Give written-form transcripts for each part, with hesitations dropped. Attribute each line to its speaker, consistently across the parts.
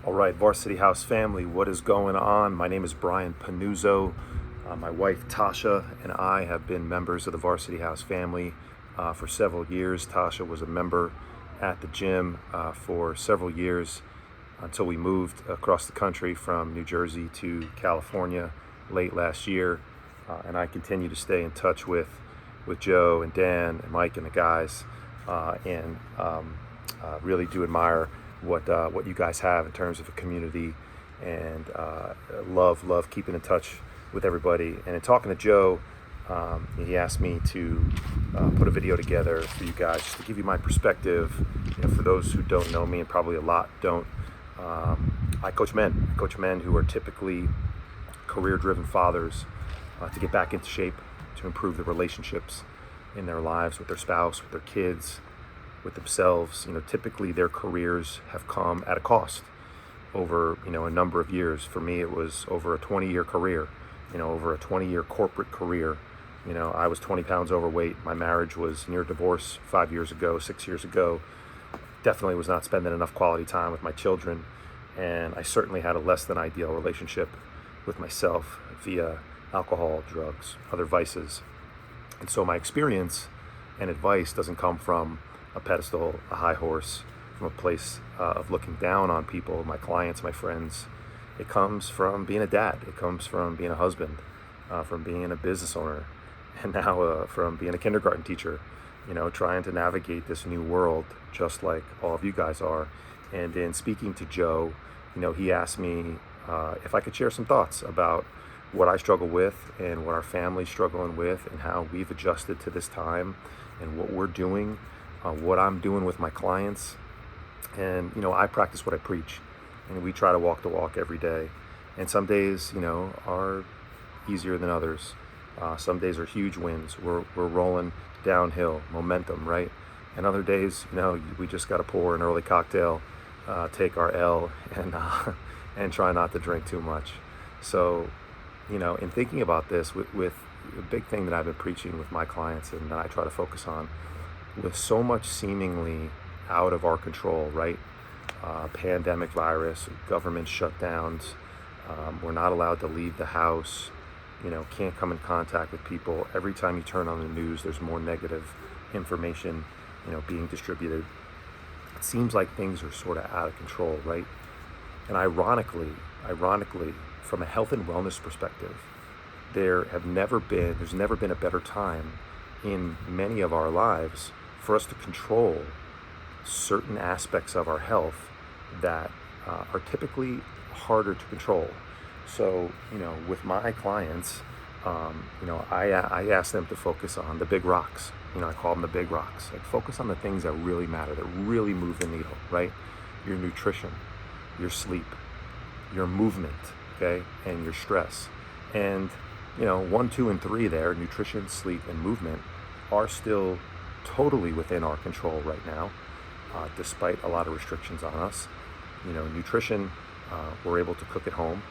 Speaker 1: All right, Varsity House family, what is going on? My name is Brian Panuzzo. My wife Tasha and I have been members of the Varsity House family for several years. Tasha was a member at the gym for several years until we moved across the country from New Jersey to California late last year. And I continue to stay in touch with Joe and Dan and Mike and the guys, and really do admire what you guys have in terms of a community, and love keeping in touch with everybody. And in talking to Joe, he asked me to put a video together for you guys just to give you my perspective. For those who don't know me, and probably a lot don't, I coach men. I coach men who are typically career-driven fathers to get back into shape, to improve the relationships in their lives with their spouse, with their kids, with themselves. Typically their careers have come at a cost over, a number of years. For me, it was over a 20-year career, over a 20-year corporate career. I was 20 pounds overweight. My marriage was near divorce 5 years ago, 6 years ago. Definitely was not spending enough quality time with my children. And I certainly had a less than ideal relationship with myself via alcohol, drugs, other vices. And so my experience and advice doesn't come from a pedestal, a high horse, from a place of looking down on people, my clients, my friends. It comes from being a dad. It comes from being a husband, from being a business owner, and now from being a kindergarten teacher, trying to navigate this new world just like all of you guys are. And in speaking to Joe, he asked me if I could share some thoughts about what I struggle with and what our family's struggling with, and how we've adjusted to this time, and what we're doing, what I'm doing with my clients. And I practice what I preach, and we try to walk the walk every day. And some days are easier than others. Some days are huge wins. We're rolling downhill, momentum, right? And other days, we just got to pour an early cocktail, take our L, and try not to drink too much. So in thinking about this, with a big thing that I've been preaching with my clients, and that I try to focus on, with so much seemingly out of our control, right? Pandemic virus, government shutdowns, we're not allowed to leave the house, can't come in contact with people. Every time you turn on the news, there's more negative information, being distributed. It seems like things are sort of out of control, right? And ironically, from a health and wellness perspective, there's never been a better time in many of our lives for us to control certain aspects of our health that are typically harder to control. So, with my clients, I ask them to focus on the big rocks. I call them the big rocks. Like, focus on the things that really matter, that really move the needle, right? Your nutrition, your sleep, your movement, okay, and your stress. And 1, 2, and 3 there, nutrition, sleep, and movement, are still totally within our control right now, despite a lot of restrictions on us. Nutrition, we're able to cook at home.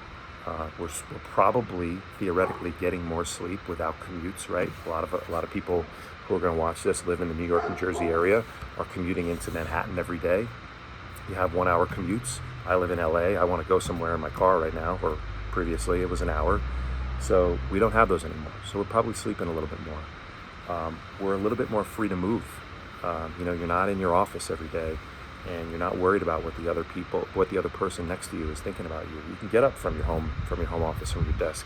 Speaker 1: We're probably theoretically getting more sleep without commutes, right? A lot of people who are going to watch this live in the New York, New Jersey area, are commuting into Manhattan every day. You have 1 hour commutes. I live in LA. I want to go somewhere in my car right now, or previously it was an hour. So we don't have those anymore. So we're probably sleeping a little bit more. We're a little bit more free to move. You're not in your office every day, and you're not worried about what the other person next to you is thinking about you. You can get up from your home office, from your desk,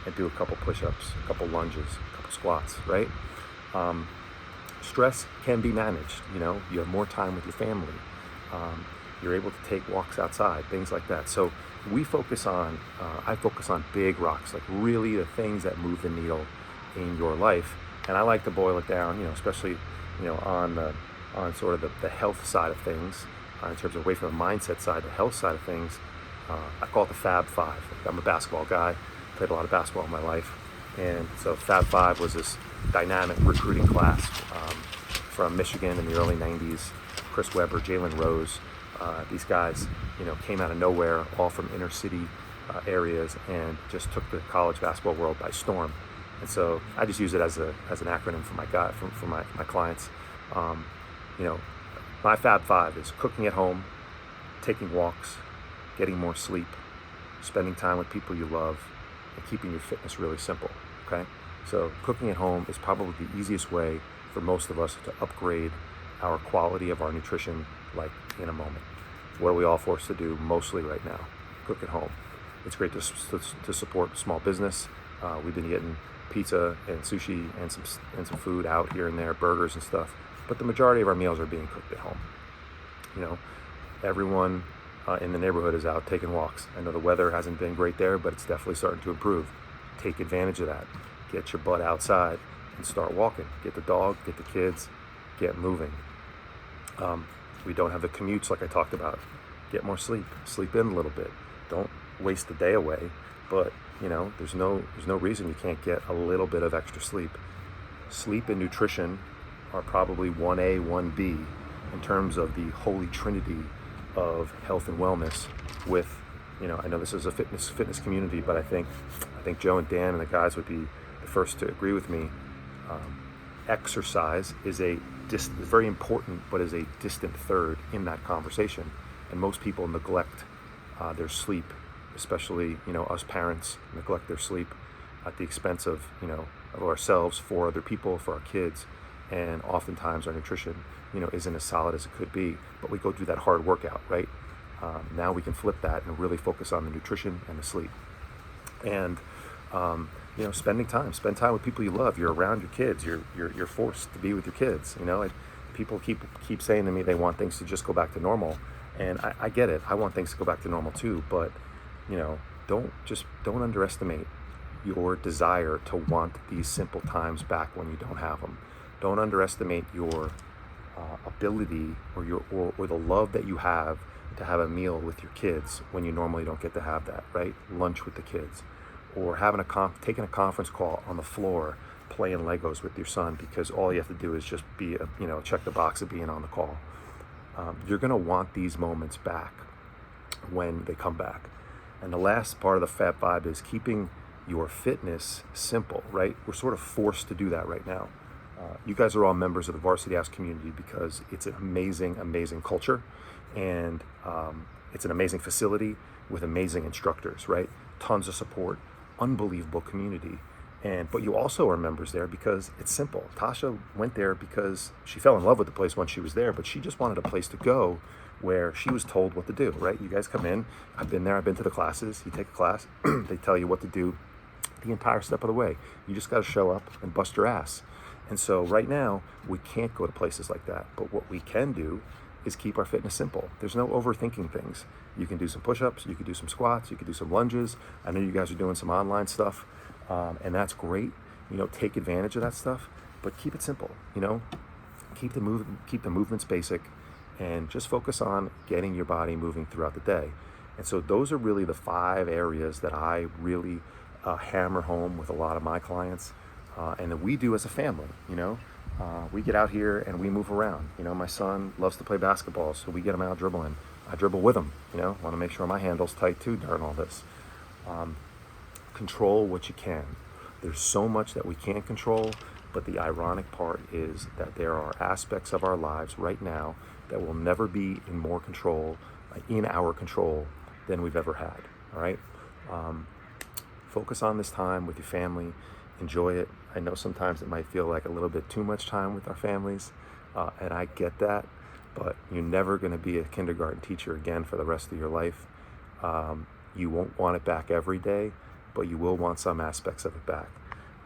Speaker 1: and do a couple push-ups, a couple lunges, a couple squats, right? Stress can be managed. You have more time with your family. You're able to take walks outside, things like that. So I focus on big rocks, like really the things that move the needle in your life. And I like to boil it down, especially, on sort of the health side of things, in terms of away from the mindset side, the health side of things. I call it the Fab Five. I'm a basketball guy, played a lot of basketball in my life. And so Fab Five was this dynamic recruiting class from Michigan in the early 90s. Chris Webber, Jalen Rose, these guys, came out of nowhere, all from inner city areas, and just took the college basketball world by storm. And so I just use it as an acronym for my clients. My Fab Five is cooking at home, taking walks, getting more sleep, spending time with people you love, and keeping your fitness really simple, okay? So cooking at home is probably the easiest way for most of us to upgrade our quality of our nutrition, like in a moment. What are we all forced to do mostly right now? Cook at home. It's great to support small business. We've been getting pizza and sushi and some food out here and there, burgers and stuff. But the majority of our meals are being cooked at home. You know, everyone in the neighborhood is out taking walks. I know the weather hasn't been great there, but it's definitely starting to improve. Take advantage of that. Get your butt outside and start walking. Get the dog, get the kids, get moving. We don't have the commutes like I talked about. Get more sleep. Sleep in a little bit. Don't waste the day away. But you know, there's no reason you can't get a little bit of extra sleep. Sleep and nutrition are probably 1A, 1B in terms of the holy trinity of health and wellness. With, you know, I know this is a fitness community, but I think Joe and Dan and the guys would be the first to agree with me. Exercise is very important, but is a distant third in that conversation. And most people neglect their sleep, especially, you know, us parents neglect their sleep at the expense of, you know, of ourselves, for other people, for our kids. And oftentimes our nutrition, you know, isn't as solid as it could be, but we go through that hard workout, right? Now we can flip that and really focus on the nutrition and the sleep. And you know, spend time with people you love. You're around your kids. You're forced to be with your kids. You know, and people keep saying to me they want things to just go back to normal, and I get it. I want things to go back to normal too. But you know, don't underestimate your desire to want these simple times back when you don't have them. Don't underestimate your ability or the love that you have to have a meal with your kids when you normally don't get to have that, right? Lunch with the kids, or having taking a conference call on the floor playing Legos with your son because all you have to do is just check the box of being on the call. You're gonna want these moments back when they come back. And the last part of the Fat Vibe is keeping your fitness simple, right? We're sort of forced to do that right now. You guys are all members of the Varsity House community because it's an amazing, amazing culture, and it's an amazing facility with amazing instructors, right? Tons of support, unbelievable community. But you also are members there because it's simple. Tasha went there because she fell in love with the place once she was there, but she just wanted a place to go where she was told what to do, right? You guys come in, I've been there, I've been to the classes, you take a class, they tell you what to do the entire step of the way. You just gotta show up and bust your ass. And so right now, we can't go to places like that, but what we can do is keep our fitness simple. There's no overthinking things. You can do some push-ups, you can do some squats, you can do some lunges. I know you guys are doing some online stuff, and that's great. You know, take advantage of that stuff, but keep it simple. You know, keep the movements basic, and just focus on getting your body moving throughout the day. And so those are really the 5 areas that I really hammer home with a lot of my clients, and that we do as a family. You know, we get out here and we move around. You know, my son loves to play basketball, so we get him out dribbling. I dribble with him. You know, want to make sure my handle's tight too during all this. Control what you can. There's so much that we can't control, but the ironic part is that there are aspects of our lives right now that will never be in our control than we've ever had. All right. Focus on this time with your family. Enjoy it. I know sometimes it might feel like a little bit too much time with our families, and I get that, but you're never going to be a kindergarten teacher again for the rest of your life. You won't want it back every day, but you will want some aspects of it back.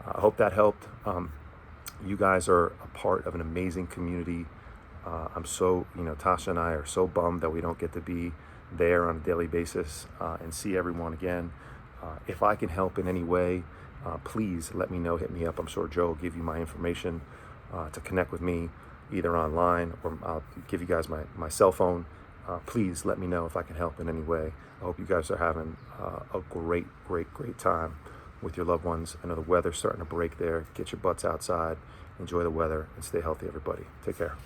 Speaker 1: I hope that helped. You guys are a part of an amazing community. I'm so, Tasha and I are so bummed that we don't get to be there on a daily basis and see everyone again. If I can help in any way, please let me know, hit me up. I'm sure Joe will give you my information to connect with me either online, or I'll give you guys my cell phone. Please let me know if I can help in any way. I hope you guys are having a great time with your loved ones. I know the weather's starting to break there. Get your butts outside, enjoy the weather, and stay healthy, everybody. Take care.